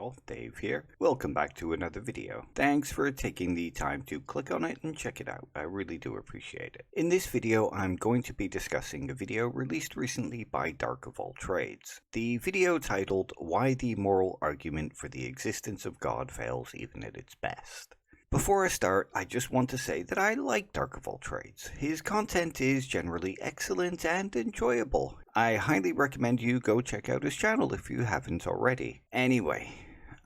all, Dave here. Welcome back to another video. Thanks for taking the time to click on it and check it out. I really do appreciate it. In this video, I'm going to be discussing a video released recently by Dark of All Trades. The video titled, Why the Moral Argument for the Existence of God Fails Even at its Best. Before I start, I just want to say that I like Dark of All Trades. His content is generally excellent and enjoyable. I highly recommend you go check out his channel if you haven't already. Anyway,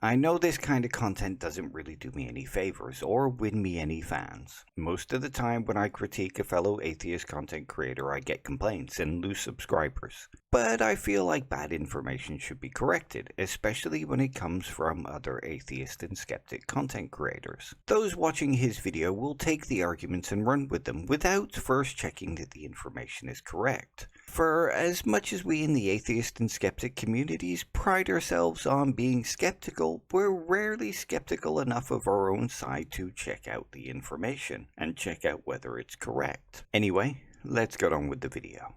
I know this kind of content doesn't really do me any favors or win me any fans. Most of the time when I critique a fellow atheist content creator, I get complaints and lose subscribers. But I feel like bad information should be corrected, especially when it comes from other atheist and skeptic content creators. Those watching his video will take the arguments and run with them without first checking that the information is correct. For as much as we in the atheist and skeptic communities pride ourselves on being skeptical, we're rarely skeptical enough of our own side to check out the information and check out whether it's correct. Anyway, let's get on with the video.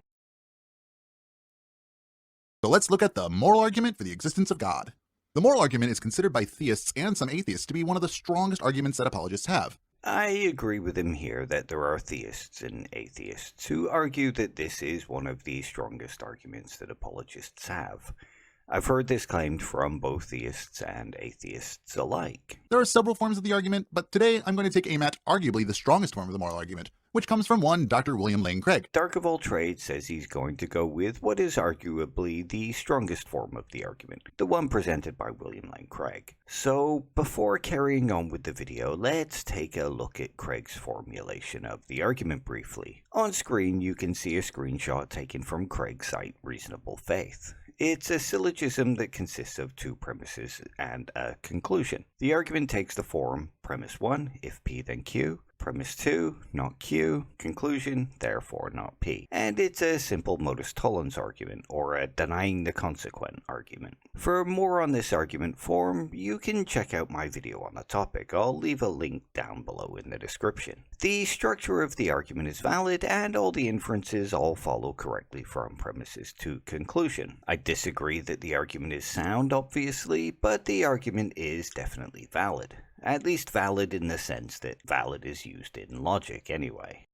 So let's look at the moral argument for the existence of God. The moral argument is considered by theists and some atheists to be one of the strongest arguments that apologists have. I agree with him here that there are theists and atheists who argue that this is one of the strongest arguments that apologists have. I've heard this claimed from both theists and atheists alike. There are several forms of the argument, but today I'm going to take aim at arguably the strongest form of the moral argument, which comes from one Dr. William Lane Craig. Dark of All Trades says he's going to go with what is arguably the strongest form of the argument, the one presented by William Lane Craig. So before carrying on with the video, let's take a look at Craig's formulation of the argument briefly. On screen you can see a screenshot taken from Craig's site Reasonable Faith. It's a syllogism that consists of two premises and a conclusion. The argument takes the form premise 1, if P then Q, premise 2, not Q, conclusion, therefore not P. And it's a simple modus tollens argument, or a denying the consequent argument. For more on this argument form, you can check out my video on the topic. I'll leave a link down below in the description. The structure of the argument is valid, and all the inferences all follow correctly from premises to conclusion. I disagree that the argument is sound, obviously, but the argument is definitely valid. At least valid in the sense that valid is used in logic anyway.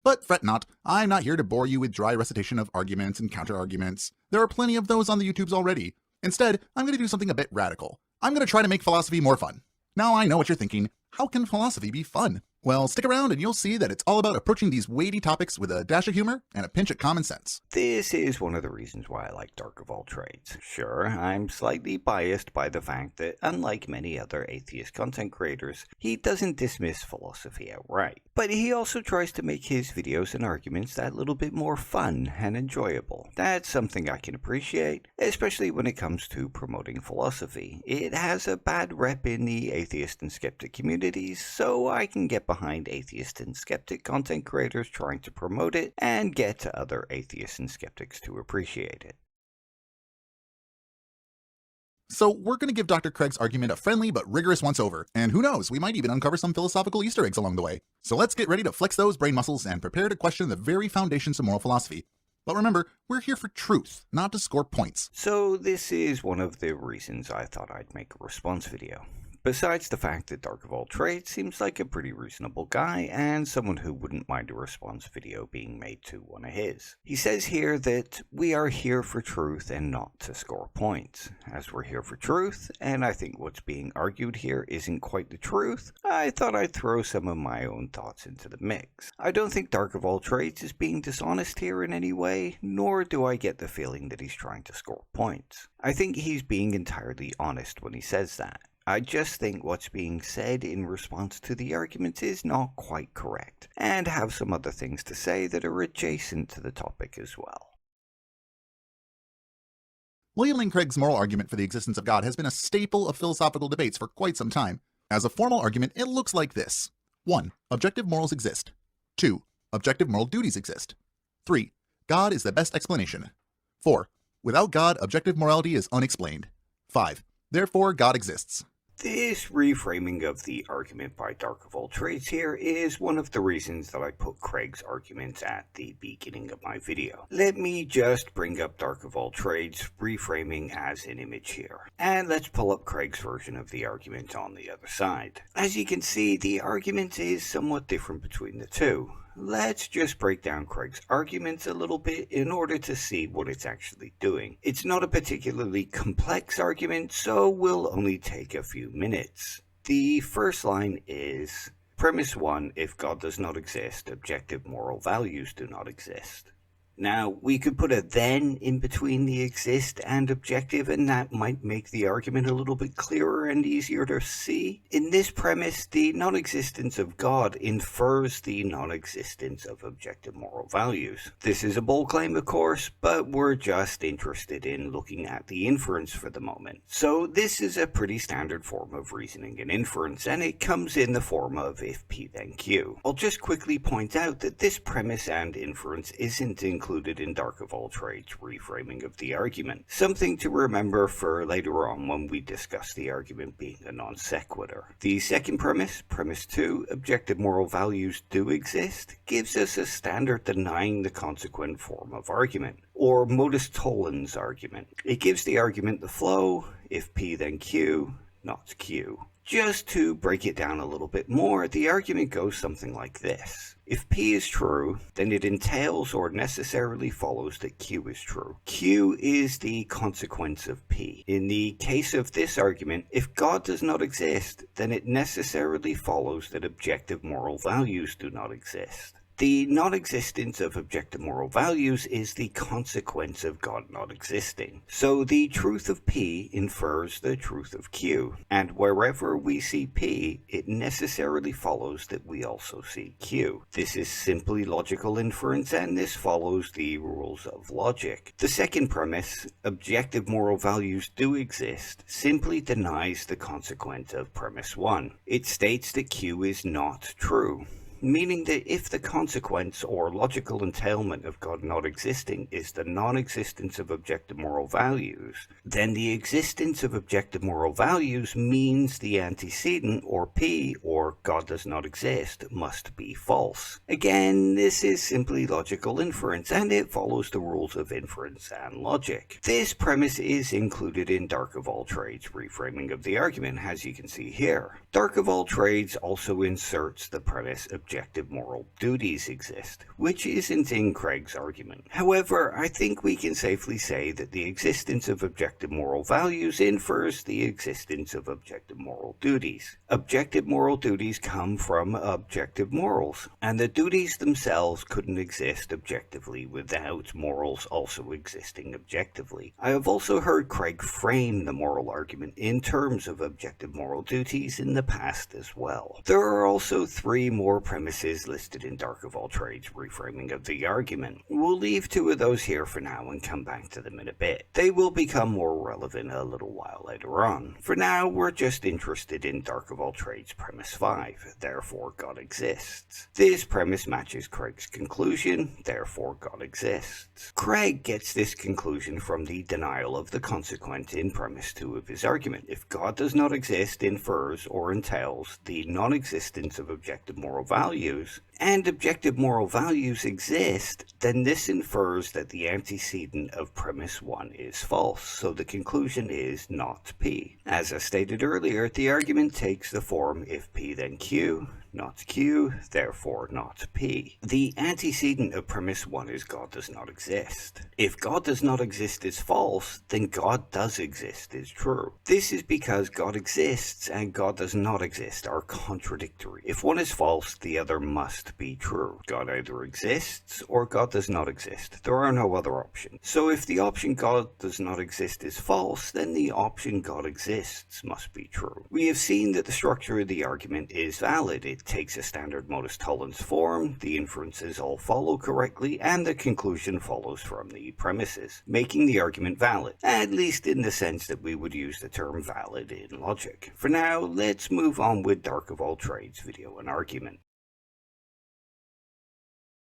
But fret not, I'm not here to bore you with dry recitation of arguments and counter-arguments. There are plenty of those on the YouTubes already. Instead, I'm going to do something a bit radical. I'm going to try to make philosophy more fun. Now I know what you're thinking. How can philosophy be fun? Well, stick around and you'll see that it's all about approaching these weighty topics with a dash of humor and a pinch of common sense. This is one of the reasons why I like Dark of All Trades. Sure, I'm slightly biased by the fact that, unlike many other atheist content creators, he doesn't dismiss philosophy outright. But he also tries to make his videos and arguments that little bit more fun and enjoyable. That's something I can appreciate, especially when it comes to promoting philosophy. It has a bad rep in the atheist and skeptic communities, so I can get behind atheist and skeptic content creators trying to promote it and get other atheists and skeptics to appreciate it. So we're going to give Dr. Craig's argument a friendly but rigorous once-over, and who knows, we might even uncover some philosophical Easter eggs along the way. So let's get ready to flex those brain muscles and prepare to question the very foundations of moral philosophy. But remember, we're here for truth, not to score points. So this is one of the reasons I thought I'd make a response video. Besides the fact that Dark of All Trades seems like a pretty reasonable guy and someone who wouldn't mind a response video being made to one of his. He says here that we are here for truth and not to score points. As we're here for truth, and I think what's being argued here isn't quite the truth, I thought I'd throw some of my own thoughts into the mix. I don't think Dark of All Trades is being dishonest here in any way, nor do I get the feeling that he's trying to score points. I think he's being entirely honest when he says that. I just think what's being said in response to the argument is not quite correct, and have some other things to say that are adjacent to the topic as well. William Lane Craig's moral argument for the existence of God has been a staple of philosophical debates for quite some time. As a formal argument, it looks like this. 1. Objective morals exist. 2. Objective moral duties exist. 3. God is the best explanation. 4. Without God, objective morality is unexplained. 5. Therefore, God exists. This reframing of the argument by Dark of All Trades here is one of the reasons that I put Craig's arguments at the beginning of my video. Let me just bring up Dark of All Trades reframing as an image here, and let's pull up Craig's version of the argument on the other side. As you can see, the argument is somewhat different between the two. Let's just break down Craig's arguments a little bit in order to see what it's actually doing. It's not a particularly complex argument, so will only take a few minutes. The first line is, Premise 1, if God does not exist, objective moral values do not exist. Now, we could put a then in between the exist and objective, and that might make the argument a little bit clearer and easier to see. In this premise, the non-existence of God infers the non-existence of objective moral values. This is a bold claim, of course, but we're just interested in looking at the inference for the moment. So this is a pretty standard form of reasoning and inference, and it comes in the form of if P then Q. I'll just quickly point out that this premise and inference isn't included in Dark of All Trades' reframing of the argument. Something to remember for later on when we discuss the argument being a non sequitur. The second premise, premise 2, objective moral values do exist, gives us a standard denying the consequent form of argument, or modus tollens argument. It gives the argument the flow, if P then Q, not Q. Just to break it down a little bit more, the argument goes something like this. If P is true, then it entails or necessarily follows that Q is true. Q is the consequence of P. In the case of this argument, if God does not exist, then it necessarily follows that objective moral values do not exist. The non-existence of objective moral values is the consequence of God not existing. So the truth of P infers the truth of Q, and wherever we see P, it necessarily follows that we also see Q. This is simply logical inference, and this follows the rules of logic. The second premise, objective moral values do exist, simply denies the consequence of premise 1. It states that Q is not true, meaning that if the consequence or logical entailment of God not existing is the non-existence of objective moral values, then the existence of objective moral values means the antecedent, or P, or God does not exist, must be false. Again, this is simply logical inference, and it follows the rules of inference and logic. This premise is included in Dark of All Trades' reframing of the argument, as you can see here. Dark of All Trades also inserts the premise objective moral duties exist, which isn't in Craig's argument. However, I think we can safely say that the existence of objective moral values infers the existence of objective moral duties. Objective moral duties come from objective morals, and the duties themselves couldn't exist objectively without morals also existing objectively. I have also heard Craig frame the moral argument in terms of objective moral duties in the past as well. There are also 3 more premises listed in Dark of All Trades' reframing of the argument. We'll leave 2 of those here for now and come back to them in a bit. They will become more relevant a little while later on. For now, we're just interested in Dark of All Trades' premise 5, therefore God exists. This premise matches Craig's conclusion, therefore God exists. Craig gets this conclusion from the denial of the consequent in premise 2 of his argument. If God does not exist, infers or entails the non-existence of objective moral values, and objective moral values exist, then this infers that the antecedent of premise 1 is false, so the conclusion is not P. As I stated earlier, the argument takes the form if P then Q, not Q, therefore not P. The antecedent of premise 1 is God does not exist. If God does not exist is false, then God does exist is true. This is because God exists and God does not exist are contradictory. If one is false, the other must be true. God either exists or God does not exist. There are no other options. So if the option God does not exist is false, then the option God exists must be true. We have seen that the structure of the argument is valid. It takes a standard modus tollens form, the inferences all follow correctly, and the conclusion follows from the premises, making the argument valid, at least in the sense that we would use the term valid in logic. For now, let's move on with Dark of All Trades' video and argument.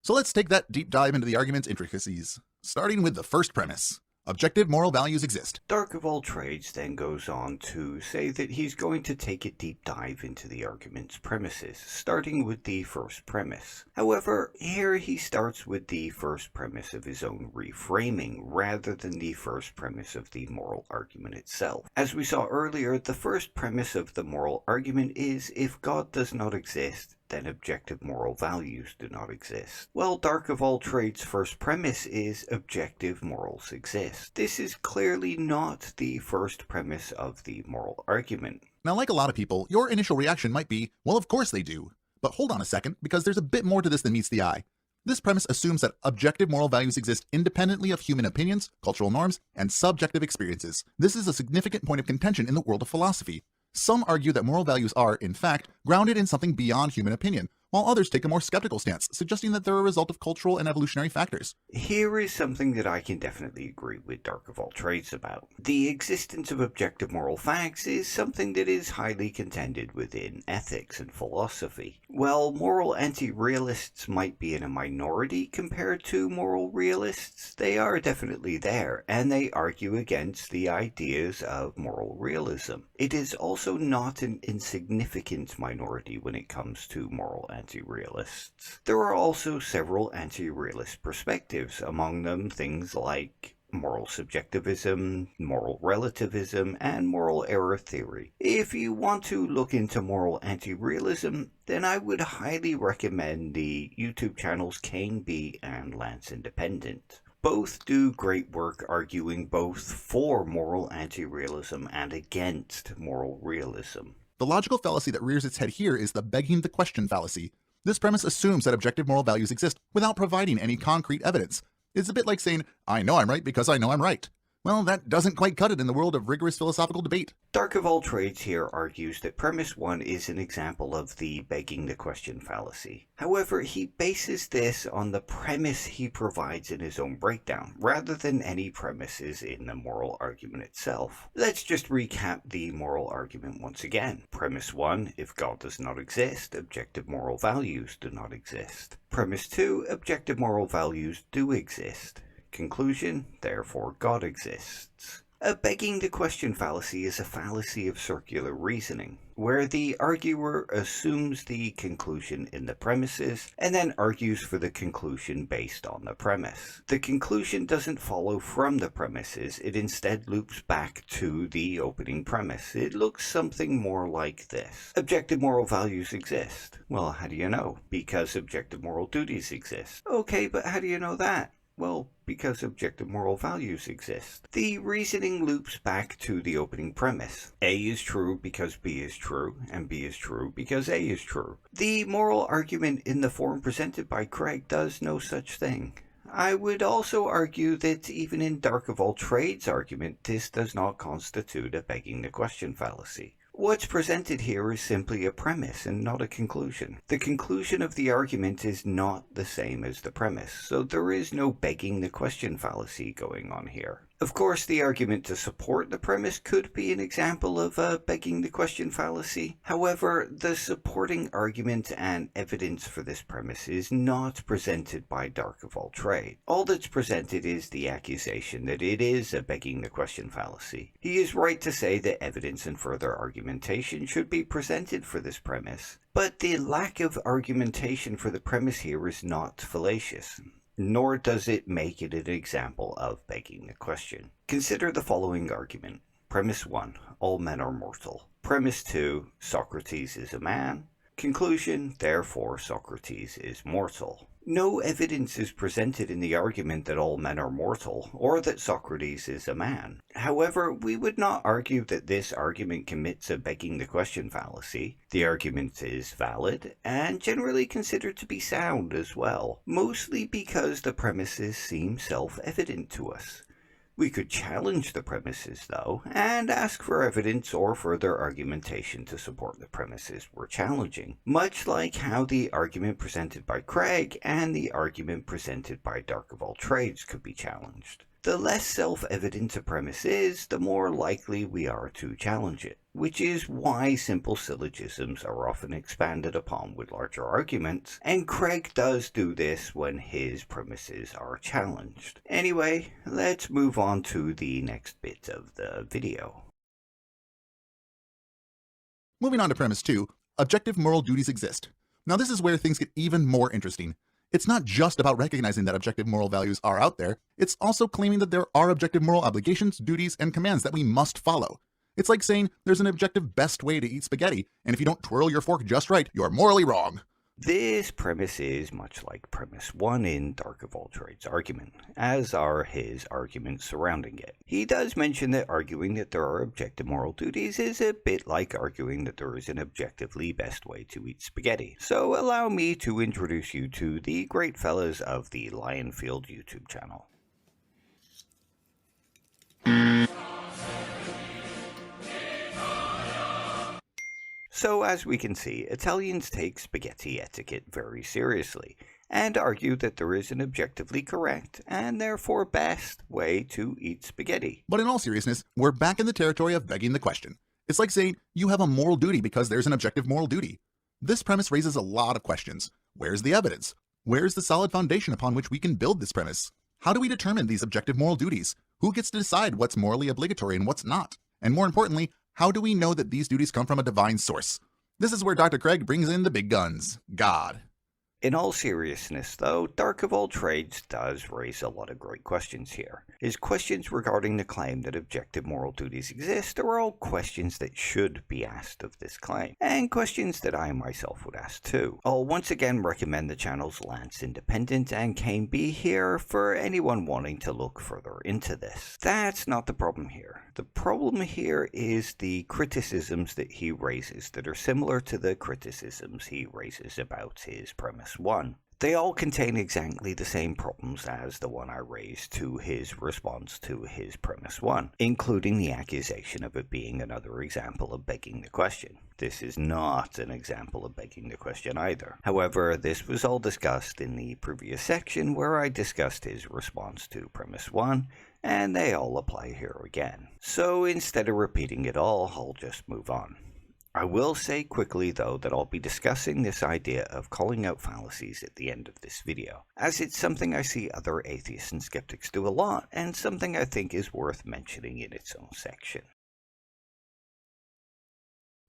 So let's take that deep dive into the argument's intricacies, starting with the first premise. Objective moral values exist. Dark of All Trades then goes on to say that he's going to take a deep dive into the argument's premises, starting with the first premise. However, here he starts with the first premise of his own reframing, rather than the first premise of the moral argument itself. As we saw earlier, the first premise of the moral argument is if God does not exist, then objective moral values do not exist. Well, Dark of All Trades' first premise is objective morals exist. This is clearly not the first premise of the moral argument. Now, like a lot of people, your initial reaction might be, well, of course they do. But hold on a second, because there's a bit more to this than meets the eye. This premise assumes that objective moral values exist independently of human opinions, cultural norms, and subjective experiences. This is a significant point of contention in the world of philosophy. Some argue that moral values are, in fact, grounded in something beyond human opinion, while others take a more skeptical stance, suggesting that they're a result of cultural and evolutionary factors. Here is something that I can definitely agree with Dark of All Trades about. The existence of objective moral facts is something that is highly contended within ethics and philosophy. While moral anti-realists might be in a minority compared to moral realists, they are definitely there, and they argue against the ideas of moral realism. It is also not an insignificant minority when it comes to moral anti-realists. There are also several anti-realist perspectives, among them things like moral subjectivism, moral relativism, and moral error theory. If you want to look into moral anti-realism, then I would highly recommend the YouTube channels Kane B and Lance Independent. Both do great work arguing both for moral anti-realism and against moral realism. The logical fallacy that rears its head here is the begging the question fallacy. This premise assumes that objective moral values exist without providing any concrete evidence. It's a bit like saying, I know I'm right because I know I'm right. Well, that doesn't quite cut it in the world of rigorous philosophical debate. Dark of All Trades here argues that premise 1 is an example of the begging the question fallacy. However, he bases this on the premise he provides in his own breakdown, rather than any premises in the moral argument itself. Let's just recap the moral argument once again. Premise 1, if God does not exist, objective moral values do not exist. Premise 2, objective moral values do exist. Conclusion, therefore God exists. A begging the question fallacy is a fallacy of circular reasoning, where the arguer assumes the conclusion in the premises and then argues for the conclusion based on the premise. The conclusion doesn't follow from the premises, it instead loops back to the opening premise. It looks something more like this. Objective moral values exist. Well, how do you know? Because objective moral duties exist. Okay, but how do you know that? Well, because objective moral values exist. The reasoning loops back to the opening premise. A is true because B is true, and B is true because A is true. The moral argument in the form presented by Craig does no such thing. I would also argue that even in Dark of All Trades' argument, this does not constitute a begging the question fallacy. What's presented here is simply a premise and not a conclusion. The conclusion of the argument is not the same as the premise, so there is no begging the question fallacy going on here. Of course, the argument to support the premise could be an example of a begging the question fallacy. However, the supporting argument and evidence for this premise is not presented by Dark of All Trade. All that's presented is the accusation that it is a begging the question fallacy. He is right to say that evidence and further argumentation should be presented for this premise, but the lack of argumentation for the premise here is not fallacious, nor does it make it an example of begging the question. Consider the following argument. Premise 1, all men are mortal. Premise 2, Socrates is a man. Conclusion, therefore Socrates is mortal. No evidence is presented in the argument that all men are mortal, or that Socrates is a man. However, we would not argue that this argument commits a begging the question fallacy. The argument is valid, and generally considered to be sound as well, mostly because the premises seem self-evident to us. We could challenge the premises, though, and ask for evidence or further argumentation to support the premises we're challenging, much like how the argument presented by Craig and the argument presented by Dark of All Trades could be challenged. The less self-evident a premise is, the more likely we are to challenge it. which is why simple syllogisms are often expanded upon with larger arguments, and Craig does do this when his premises are challenged. Anyway, let's move on to the next bit of the video. Moving on to premise 2, objective moral duties exist. Now this is where things get even more interesting. It's not just about recognizing that objective moral values are out there, it's also claiming that there are objective moral obligations, duties, and commands that we must follow. It's like saying there's an objective best way to eat spaghetti, and if you don't twirl your fork just right, you're morally wrong. This premise is much like premise 1 in Dark of All Trades' argument, as are his arguments surrounding it. He does mention that arguing that there are objective moral duties is a bit like arguing that there is an objectively best way to eat spaghetti. So allow me to introduce you to the great fellas of the Lionfield YouTube channel. So as we can see, Italians take spaghetti etiquette very seriously, and argue that there is an objectively correct, and therefore best, way to eat spaghetti. But in all seriousness, we're back in the territory of begging the question. It's like saying you have a moral duty because there's an objective moral duty. This premise raises a lot of questions. Where's the evidence? Where's the solid foundation upon which we can build this premise? How do we determine these objective moral duties? Who gets to decide what's morally obligatory and what's not? And more importantly, how do we know that these duties come from a divine source? This is where Dr. Craig brings in the big guns, God. In all seriousness, though, Dark of All Trades does raise a lot of great questions here. His questions regarding the claim that objective moral duties exist are all questions that should be asked of this claim, and questions that I myself would ask too. I'll once again recommend the channel's Lance Independent and Kane B here for anyone wanting to look further into this. That's not the problem here. The problem here is the criticisms that he raises that are similar to the criticisms he raises about his premise 1. They all contain exactly the same problems as the one I raised to his response to his premise 1, including the accusation of it being another example of begging the question. This is not an example of begging the question either. However, this was all discussed in the previous section where I discussed his response to premise 1, and they all apply here again. So instead of repeating it all, I'll just move on. I will say quickly though that I'll be discussing this idea of calling out fallacies at the end of this video, as it's something I see other atheists and skeptics do a lot, and something I think is worth mentioning in its own section.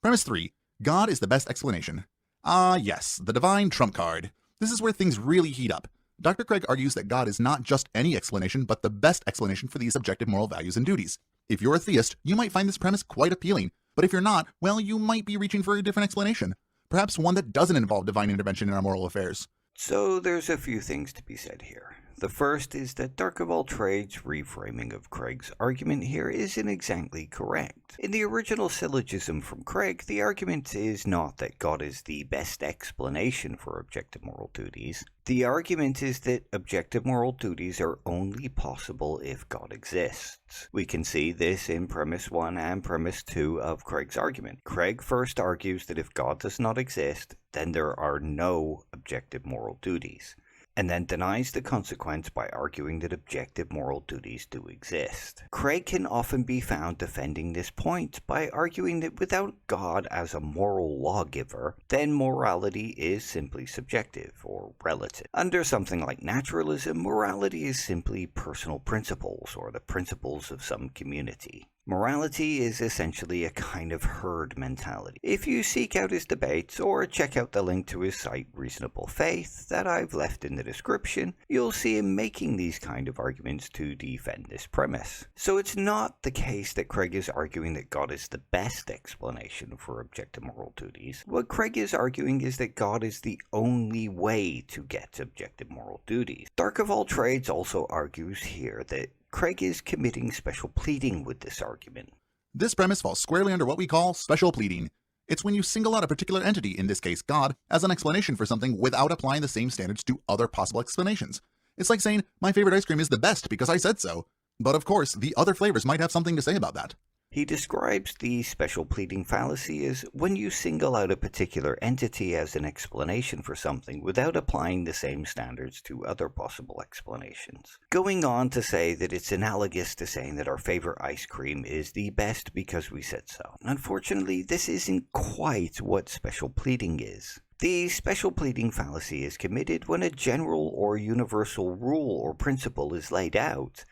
Premise 3. God is the best explanation. Ah, yes, the divine trump card. This is where things really heat up. Dr. Craig argues that God is not just any explanation, but the best explanation for these objective moral values and duties. If you're a theist, you might find this premise quite appealing, but if you're not, well, you might be reaching for a different explanation. Perhaps one that doesn't involve divine intervention in our moral affairs. So there's a few things to be said here. The first is that Dark of All Trades' reframing of Craig's argument here isn't exactly correct. In the original syllogism from Craig, the argument is not that God is the best explanation for objective moral duties. The argument is that objective moral duties are only possible if God exists. We can see this in premise 1 and premise 2 of Craig's argument. Craig first argues that if God does not exist, then there are no objective moral duties, and then denies the consequence by arguing that objective moral duties do exist. Craig can often be found defending this point by arguing that without God as a moral lawgiver, then morality is simply subjective or relative. Under something like naturalism, morality is simply personal principles or the principles of some community. Morality is essentially a kind of herd mentality. If you seek out his debates or check out the link to his site Reasonable Faith that I've left in the description, you'll see him making these kind of arguments to defend this premise. So it's not the case that Craig is arguing that God is the best explanation for objective moral duties. What Craig is arguing is that God is the only way to get objective moral duties. Dark of All Trades also argues here that Craig is committing special pleading with this argument. This premise falls squarely under what we call special pleading. It's when you single out a particular entity, in this case God, as an explanation for something without applying the same standards to other possible explanations. It's like saying, my favorite ice cream is the best because I said so. But of course, the other flavors might have something to say about that. He describes the special pleading fallacy as when you single out a particular entity as an explanation for something without applying the same standards to other possible explanations. Going on to say that it's analogous to saying that our favorite ice cream is the best because we said so. Unfortunately, this isn't quite what special pleading is. The special pleading fallacy is committed when a general or universal rule or principle is laid out,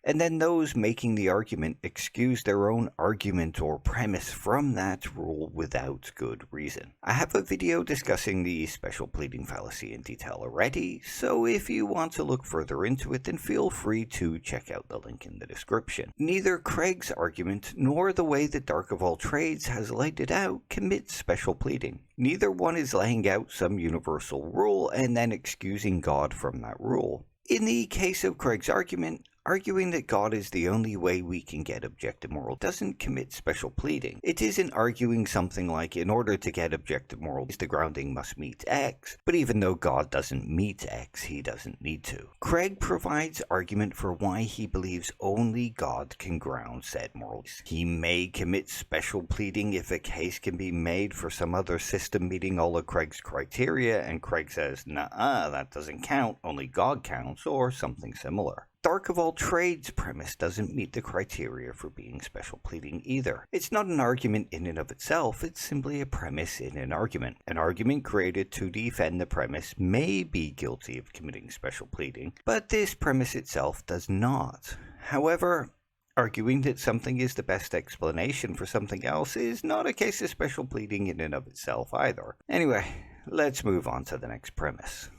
and then those making the argument excuse their own argument or premise from that rule without good reason. I have a video discussing the special pleading fallacy in detail already, so if you want to look further into it, then feel free to check out the link in the description. Neither Craig's argument nor the way that Dark of All Trades has laid it out commits special pleading. Neither one is laying out some universal rule and then excusing God from that rule. In the case of Craig's argument, arguing that God is the only way we can get objective moral doesn't commit special pleading. It isn't arguing something like, in order to get objective moral, the grounding must meet X, but even though God doesn't meet X, he doesn't need to. Craig provides argument for why he believes only God can ground said morals. He may commit special pleading if a case can be made for some other system meeting all of Craig's criteria, and Craig says, "Nuh-uh, that doesn't count, only God counts," or something similar. Dark of All Trades' premise doesn't meet the criteria for being special pleading either. It's not an argument in and of itself, it's simply a premise in an argument. An argument created to defend the premise may be guilty of committing special pleading, but this premise itself does not. However, arguing that something is the best explanation for something else is not a case of special pleading in and of itself either. Anyway, let's move on to the next premise.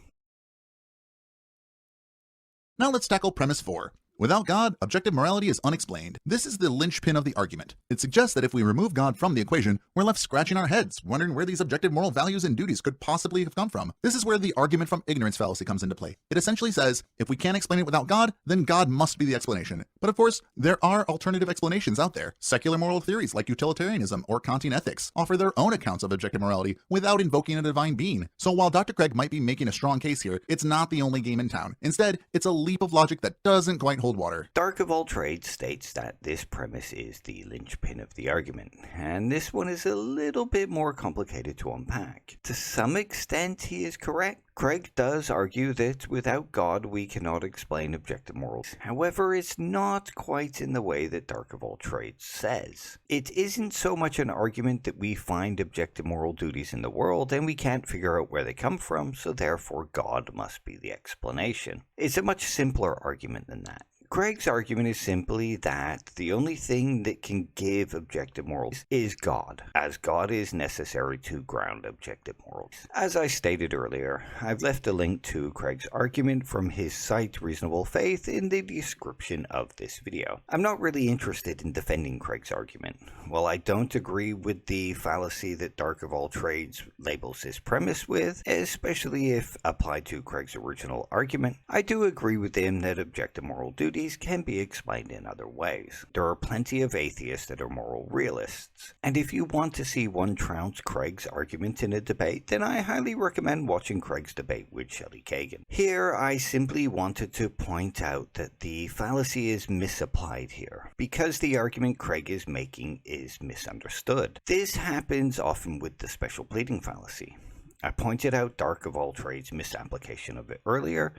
Now let's tackle premise 4. Without God, objective morality is unexplained. This is the linchpin of the argument. It suggests that if we remove God from the equation, we're left scratching our heads, wondering where these objective moral values and duties could possibly have come from. This is where the argument from ignorance fallacy comes into play. It essentially says, if we can't explain it without God, then God must be the explanation. But of course, there are alternative explanations out there. Secular moral theories like utilitarianism or Kantian ethics offer their own accounts of objective morality without invoking a divine being. So while Dr. Craig might be making a strong case here, it's not the only game in town. Instead, it's a leap of logic that doesn't quite hold water. Dark of All Trades states that this premise is the linchpin of the argument, and this one is a little bit more complicated to unpack. To some extent, he is correct. Craig does argue that without God we cannot explain objective morals. However, it's not quite in the way that Dark of All Trades says. It isn't so much an argument that we find objective moral duties in the world and we can't figure out where they come from, so therefore God must be the explanation. It's a much simpler argument than that. Craig's argument is simply that the only thing that can give objective morals is God, as God is necessary to ground objective morals. As I stated earlier, I've left a link to Craig's argument from his site Reasonable Faith in the description of this video. I'm not really interested in defending Craig's argument. While I don't agree with the fallacy that Dark of All Trades labels his premise with, especially if applied to Craig's original argument, I do agree with him that objective moral duty can be explained in other ways. There are plenty of atheists that are moral realists, and if you want to see one trounce Craig's argument in a debate, then I highly recommend watching Craig's debate with Shelley Kagan. Here, I simply wanted to point out that the fallacy is misapplied here, because the argument Craig is making is misunderstood. This happens often with the special pleading fallacy. I pointed out Dark of All Trades' misapplication of it earlier,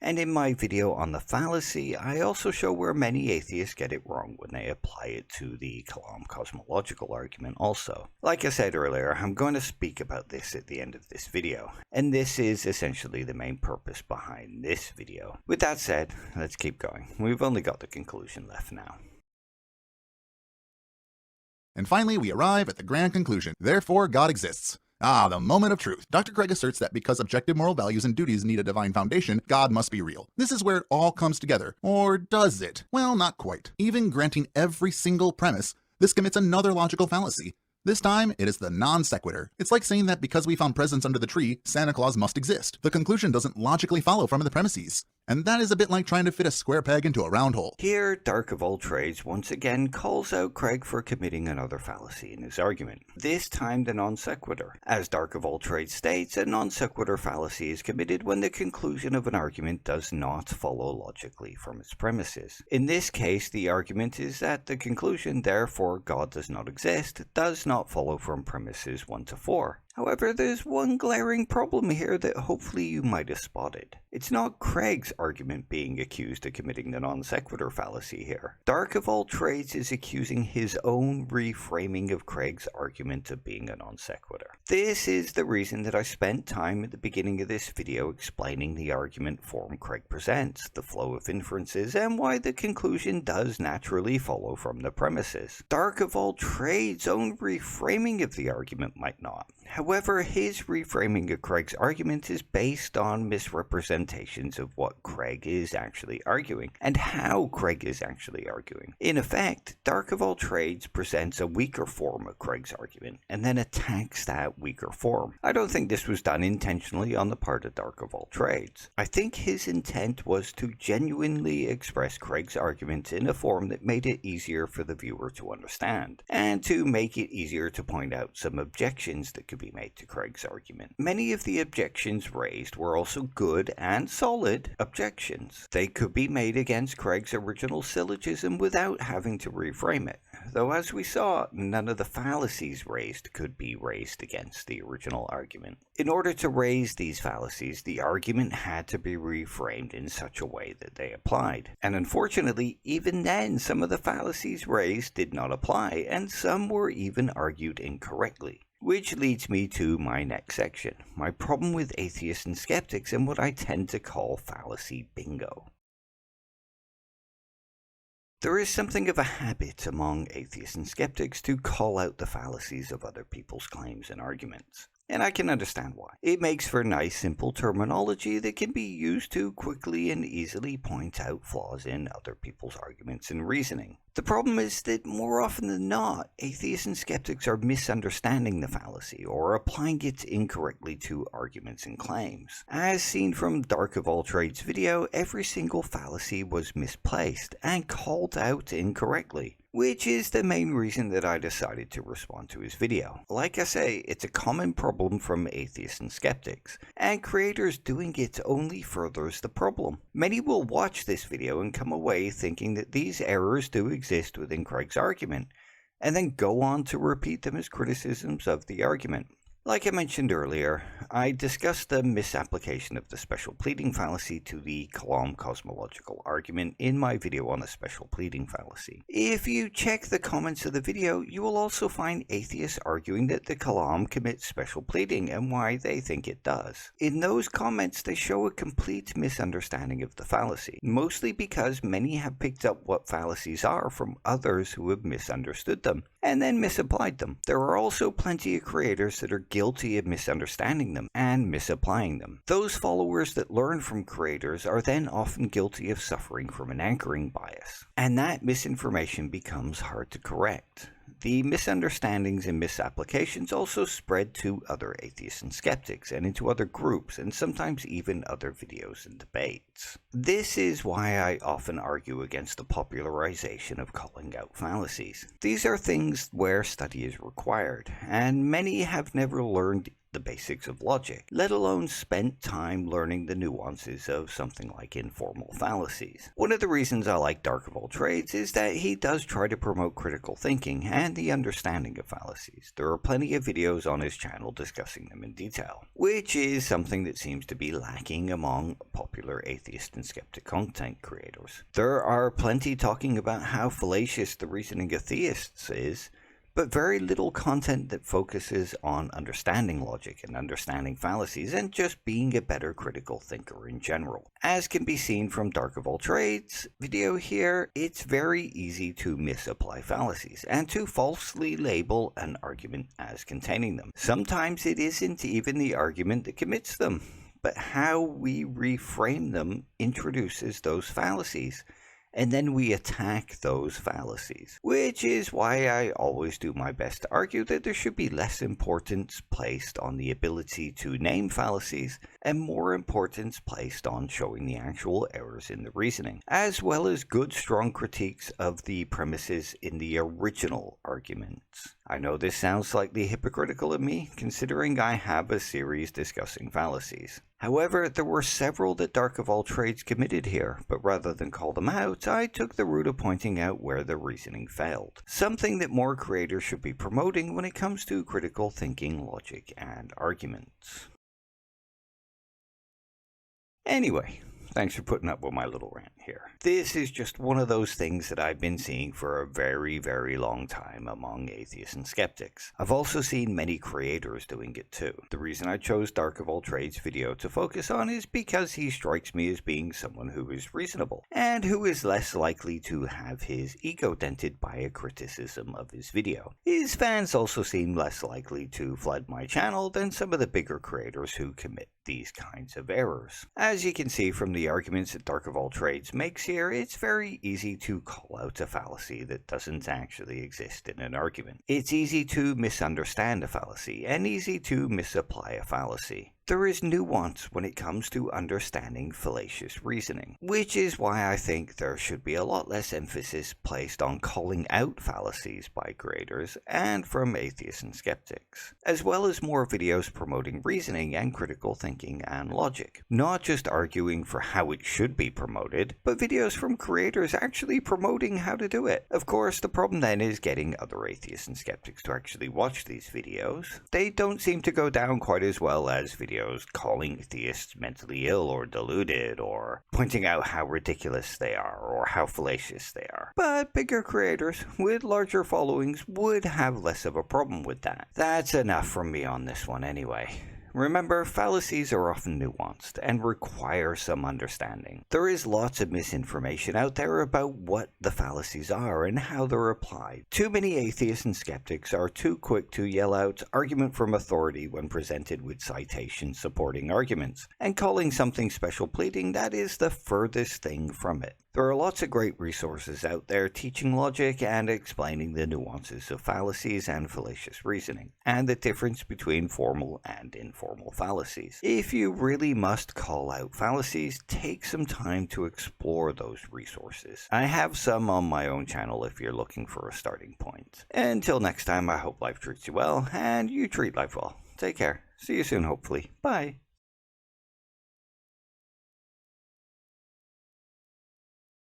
and in my video on the fallacy, I also show where many atheists get it wrong when they apply it to the Kalam cosmological argument also. Like I said earlier, I'm going to speak about this at the end of this video, and this is essentially the main purpose behind this video. With that said, let's keep going. We've only got the conclusion left now. And finally, we arrive at the grand conclusion. Therefore, God exists. Ah, the moment of truth. Dr. Craig asserts that because objective moral values and duties need a divine foundation, God must be real. This is where it all comes together. Or does it? Well, not quite. Even granting every single premise, this commits another logical fallacy. This time, it is the non sequitur. It's like saying that because we found presents under the tree, Santa Claus must exist. The conclusion doesn't logically follow from the premises. And that is a bit like trying to fit a square peg into a round hole. Here, Dark of All Trades once again calls out Craig for committing another fallacy in his argument, this time the non sequitur. As Dark of All Trades states, a non sequitur fallacy is committed when the conclusion of an argument does not follow logically from its premises. In this case, the argument is that the conclusion, therefore God does not exist, does not follow from premises 1 to 4. However, there's one glaring problem here that hopefully you might have spotted. It's not Craig's argument being accused of committing the non sequitur fallacy here. Dark of All Trades is accusing his own reframing of Craig's argument of being a non sequitur. This is the reason that I spent time at the beginning of this video explaining the argument form Craig presents, the flow of inferences, and why the conclusion does naturally follow from the premises. Dark of All Trades' own reframing of the argument might not. However, his reframing of Craig's argument is based on misrepresentations of what Craig is actually arguing, and how Craig is actually arguing. In effect, Dark of All Trades presents a weaker form of Craig's argument, and then attacks that weaker form. I don't think this was done intentionally on the part of Dark of All Trades. I think his intent was to genuinely express Craig's argument in a form that made it easier for the viewer to understand, and to make it easier to point out some objections that could be made to Craig's argument. Many of the objections raised were also good and solid objections. They could be made against Craig's original syllogism without having to reframe it, though as we saw, none of the fallacies raised could be raised against the original argument. In order to raise these fallacies, the argument had to be reframed in such a way that they applied. And unfortunately, even then, some of the fallacies raised did not apply, and some were even argued incorrectly. Which leads me to my next section, my problem with atheists and skeptics and what I tend to call fallacy bingo. There is something of a habit among atheists and skeptics to call out the fallacies of other people's claims and arguments. And I can understand why. It makes for nice, simple terminology that can be used to quickly and easily point out flaws in other people's arguments and reasoning. The problem is that more often than not, atheists and skeptics are misunderstanding the fallacy or applying it incorrectly to arguments and claims. As seen from Dark of All Trades' video, every single fallacy was misplaced and called out incorrectly, which is the main reason that I decided to respond to his video. Like I say, it's a common problem from atheists and skeptics, and creators doing it only furthers the problem. Many will watch this video and come away thinking that these errors do exist within Craig's argument, and then go on to repeat them as criticisms of the argument. Like I mentioned earlier, I discussed the misapplication of the special pleading fallacy to the Kalam cosmological argument in my video on the special pleading fallacy. If you check the comments of the video, you will also find atheists arguing that the Kalam commits special pleading and why they think it does. In those comments, they show a complete misunderstanding of the fallacy, mostly because many have picked up what fallacies are from others who have misunderstood them, and then misapplied them. There are also plenty of creators that are guilty of misunderstanding them and misapplying them. Those followers that learn from creators are then often guilty of suffering from an anchoring bias, and that misinformation becomes hard to correct. The misunderstandings and misapplications also spread to other atheists and skeptics and into other groups and sometimes even other videos and debates. This is why I often argue against the popularization of calling out fallacies. These are things where study is required, and many have never learned the basics of logic, let alone spent time learning the nuances of something like informal fallacies. One of the reasons I like Dark of All Trades is that he does try to promote critical thinking and the understanding of fallacies. There are plenty of videos on his channel discussing them in detail, which is something that seems to be lacking among popular atheist and skeptic content creators. There are plenty talking about how fallacious the reasoning of theists is, but very little content that focuses on understanding logic and understanding fallacies and just being a better critical thinker in general. As can be seen from Dark of All Trades' video here, it's very easy to misapply fallacies and to falsely label an argument as containing them. Sometimes it isn't even the argument that commits them, but how we reframe them introduces those fallacies. and then we attack those fallacies, which is why I always do my best to argue that there should be less importance placed on the ability to name fallacies and more importance placed on showing the actual errors in the reasoning, as well as good strong critiques of the premises in the original arguments. I know this sounds slightly hypocritical of me, considering I have a series discussing fallacies. However, there were several that Dark of All Trades committed here, but rather than call them out, I took the route of pointing out where the reasoning failed. Something that more creators should be promoting when it comes to critical thinking, logic, and arguments. Anyway, thanks for putting up with my little rant here. This is just one of those things that I've been seeing for a very, very long time among atheists and skeptics. I've also seen many creators doing it too. The reason I chose Dark of All Trades' video to focus on is because he strikes me as being someone who is reasonable, and who is less likely to have his ego dented by a criticism of his video. His fans also seem less likely to flood my channel than some of the bigger creators who commit these kinds of errors. As you can see from the arguments that Dark of All Trades makes here, it's very easy to call out a fallacy that doesn't actually exist in an argument. It's easy to misunderstand a fallacy, and easy to misapply a fallacy. There is nuance when it comes to understanding fallacious reasoning, which is why I think there should be a lot less emphasis placed on calling out fallacies by creators and from atheists and skeptics, as well as more videos promoting reasoning and critical thinking and logic. Not just arguing for how it should be promoted, but videos from creators actually promoting how to do it. Of course, the problem then is getting other atheists and skeptics to actually watch these videos. They don't seem to go down quite as well as videos calling theists mentally ill or deluded, or pointing out how ridiculous they are or how fallacious they are. But bigger creators with larger followings would have less of a problem with that. That's enough from me on this one anyway. Remember, fallacies are often nuanced and require some understanding. There is lots of misinformation out there about what the fallacies are and how they're applied. Too many atheists and skeptics are too quick to yell out argument from authority when presented with citations supporting arguments, and calling something special pleading that is the furthest thing from it. There are lots of great resources out there teaching logic and explaining the nuances of fallacies and fallacious reasoning, and the difference between formal and informal fallacies. If you really must call out fallacies, take some time to explore those resources. I have some on my own channel if you're looking for a starting point. Until next time, I hope life treats you well, and you treat life well. Take care. See you soon, hopefully. Bye.